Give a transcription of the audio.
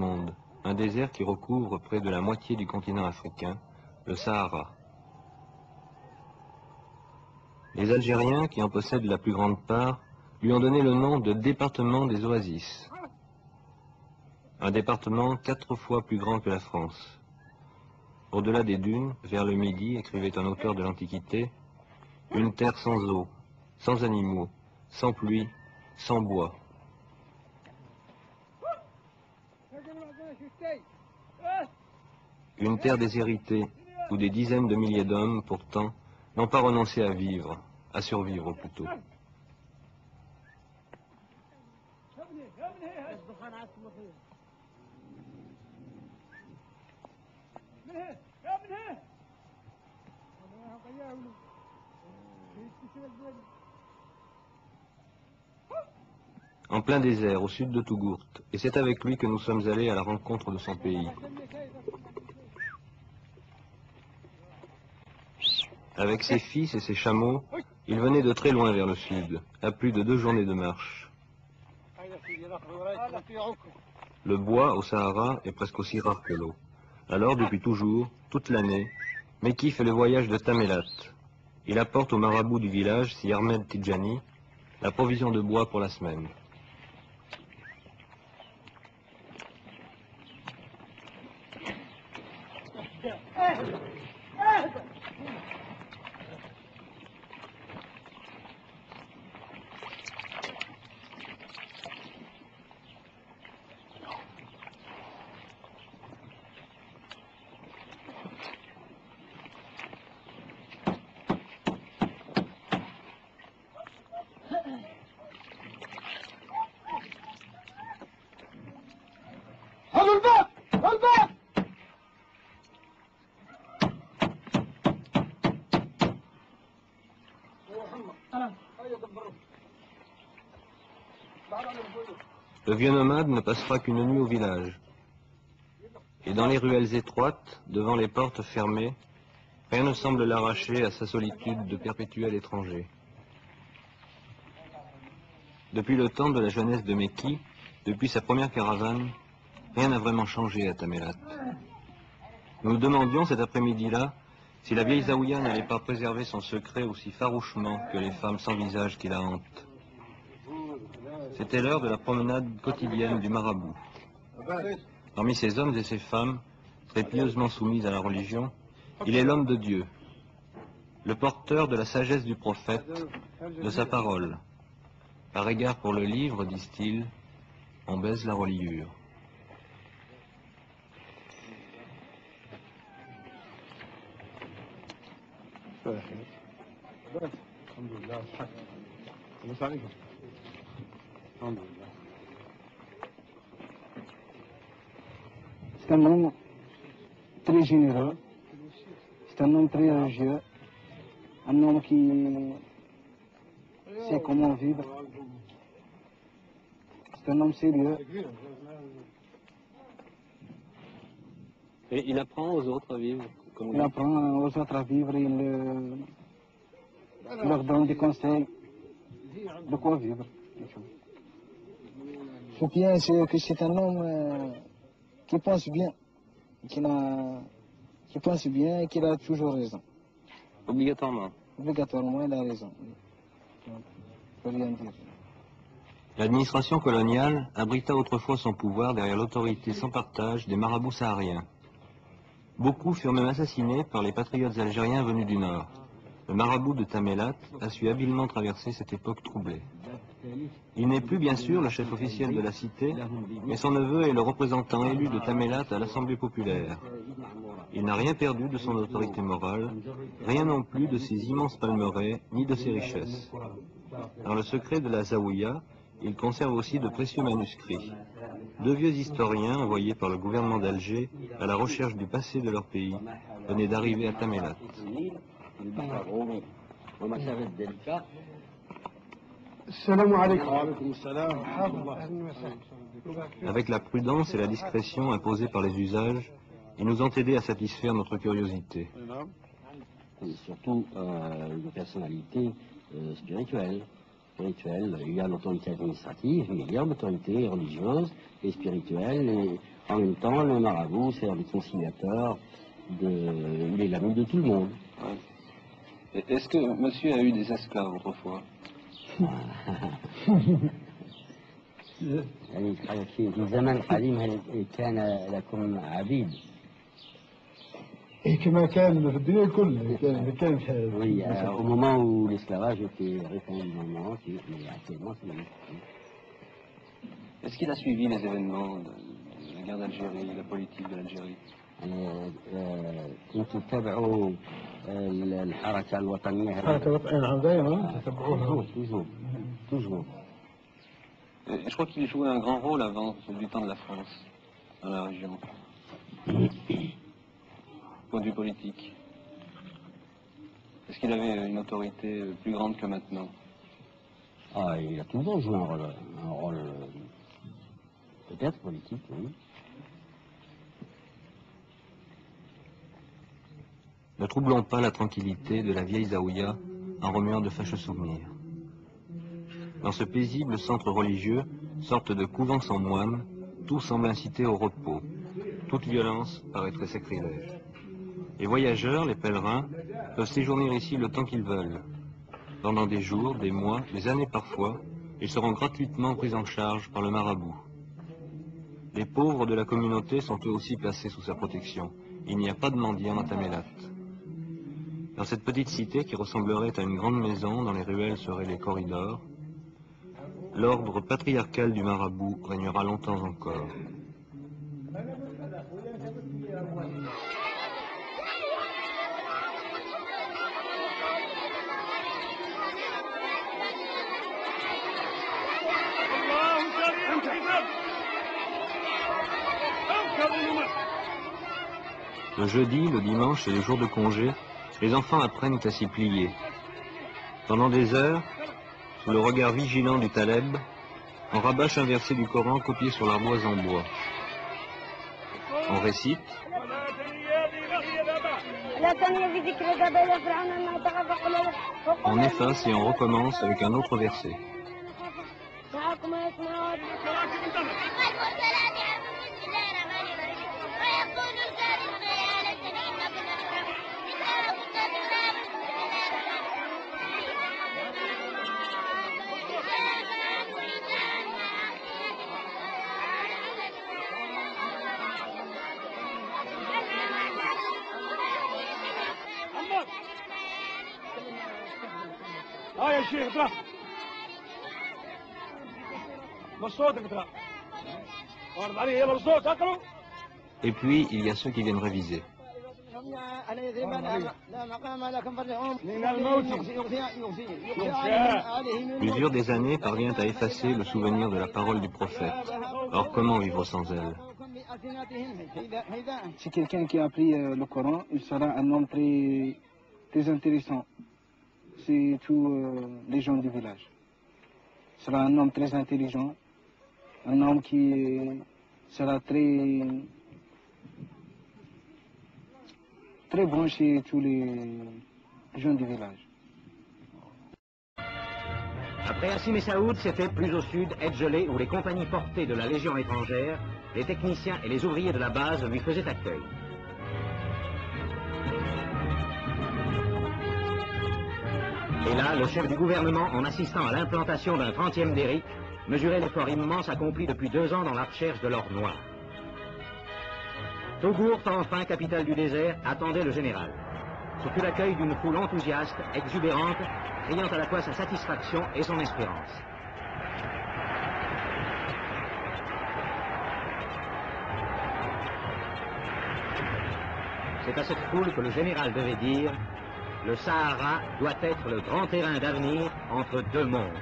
monde, un désert qui recouvre près de la moitié du continent africain, le Sahara. Les Algériens, qui en possèdent la plus grande part, lui ont donné le nom de département des oasis. Un département 4 fois plus grand que la France. Au-delà des dunes, vers le midi, écrivait un auteur de l'Antiquité, une terre sans eau, sans animaux, sans pluie, sans bois. Une terre déshéritée, où des dizaines de milliers d'hommes, pourtant, n'ont pas renoncé à vivre, à survivre plutôt. En plein désert, au sud de Tougourt, et c'est avec lui que nous sommes allés à la rencontre de son pays. Avec ses fils et ses chameaux, il venait de très loin vers le sud, à plus de 2 journées de marche. Le bois au Sahara est presque aussi rare que l'eau. Alors, depuis toujours, toute l'année, Mekki fait le voyage de Tamelat. Il apporte au marabout du village, si Ahmed Tidjani, la provision de bois pour la semaine. Le vieux nomade ne passera qu'une nuit au village. Et dans les ruelles étroites, devant les portes fermées, rien ne semble l'arracher à sa solitude de perpétuel étranger. Depuis le temps de la jeunesse de Mekki, depuis sa première caravane, rien n'a vraiment changé à Tamelat. Nous nous demandions cet après-midi-là si la vieille Zaouïa n'allait pas préserver son secret aussi farouchement que les femmes sans visage qui la hantent. C'était l'heure de la promenade quotidienne du marabout. Parmi ces hommes et ces femmes, très pieusement soumis à la religion, il est l'homme de Dieu, le porteur de la sagesse du prophète, de sa parole. Par égard pour le livre, disent-ils, on baise la reliure. C'est un homme très généreux, c'est un homme très religieux, un homme qui sait comment vivre, c'est un homme sérieux. Et il apprend aux autres à vivre comme Il apprend aux autres à vivre, il leur donne des conseils de quoi vivre. Ce bien, c'est que c'est un homme qui pense bien, qui pense bien et qui a toujours raison. Obligatoirement. Obligatoirement, il a raison. Je ne peux rien dire. L'administration coloniale abrita autrefois son pouvoir derrière l'autorité sans partage des marabouts sahariens. Beaucoup furent même assassinés par les patriotes algériens venus du nord. Le marabout de Tamelat a su habilement traverser cette époque troublée. Il n'est plus bien sûr le chef officiel de la cité, mais son neveu est le représentant élu de Tamelat à l'Assemblée populaire. Il n'a rien perdu de son autorité morale, rien non plus de ses immenses palmeraies, ni de ses richesses. Dans le secret de la Zaouïa, il conserve aussi de précieux manuscrits. 2 vieux historiens envoyés par le gouvernement d'Alger à la recherche du passé de leur pays venaient d'arriver à Tamelat. Avec la prudence et la discrétion imposées par les usages, ils nous ont aidés à satisfaire notre curiosité. Surtout une personnalité spirituelle. Il y a l'autorité administrative, mais il y a l'autorité religieuse et spirituelle. Et En même temps, le marabout, c'est un conciliateur, il est l'ami de tout le monde. Ouais. Est-ce que monsieur a eu des esclaves autrefois? يعني في زمن قديم هل كان لكم عبيد؟ كما كان في الدنيا كلها كان Oui, au moment où l'esclavage était répandu dans le monde, mais actuellement c'est la même chose. Est-ce qu'il a suivi les événements de la guerre d'Algérie, la politique de l'Algérie? كنتوا تتابعوا الحركة الوطنية حركة الوطنية نعم دائما تتبعوها toujours. Je crois qu'il jouait un grand rôle avant du temps de la France, dans la région. Point de vue politique. Est-ce qu'il avait une autorité plus grande que maintenant? Ah, il a toujours joué un rôle peut-être politique, oui. Ne troublons pas la tranquillité de la vieille Zaouïa en remuant de fâcheux souvenirs. Dans ce paisible centre religieux, sorte de couvent sans moines, tout semble inciter au repos. Toute violence paraîtrait sacrilège. Les voyageurs, les pèlerins, peuvent séjourner ici le temps qu'ils veulent. Pendant des jours, des mois, des années parfois, ils seront gratuitement pris en charge par le marabout. Les pauvres de la communauté sont eux aussi placés sous sa protection. Il n'y a pas de mendiants à Tamélat. Dans cette petite cité qui ressemblerait à une grande maison dont les ruelles seraient les corridors, l'ordre patriarcal du marabout régnera longtemps encore. Le jeudi, le dimanche et les jours de congé, les enfants apprennent à s'y plier. Pendant des heures, sous le regard vigilant du Taleb, on rabâche un verset du Coran copié sur l'ardoise en bois. On récite, on efface et on recommence avec un autre verset. يا شيخ اطلع بالصوت اقرا وارد عليه يلا بالصوت اقرا. Et puis, il y a ceux qui viennent réviser. L'usure des années parvient à effacer le souvenir de la parole du prophète. Or, comment vivre sans elle? Si quelqu'un qui a appris le Coran, il sera un homme très, très intéressant. C'est tous les gens du village. Il sera un homme très intelligent, un homme qui sera très bon chez tous les gens du village. Après Assim et Saoud, c'était plus au sud, Edgelé, où les compagnies portées de la Légion étrangère, les techniciens et les ouvriers de la base lui faisaient accueil. Et là, le chef du gouvernement, en assistant à l'implantation d'un 30e derrick, mesurait l'effort immense accompli depuis 2 ans dans la recherche de l'or noir. Togourt, enfin, capitale du désert, attendait le général. Ce fut l'accueil d'une foule enthousiaste, exubérante, criant à la fois sa satisfaction et son espérance. C'est à cette foule que le général devait dire: le Sahara doit être le grand terrain d'avenir entre 2 mondes.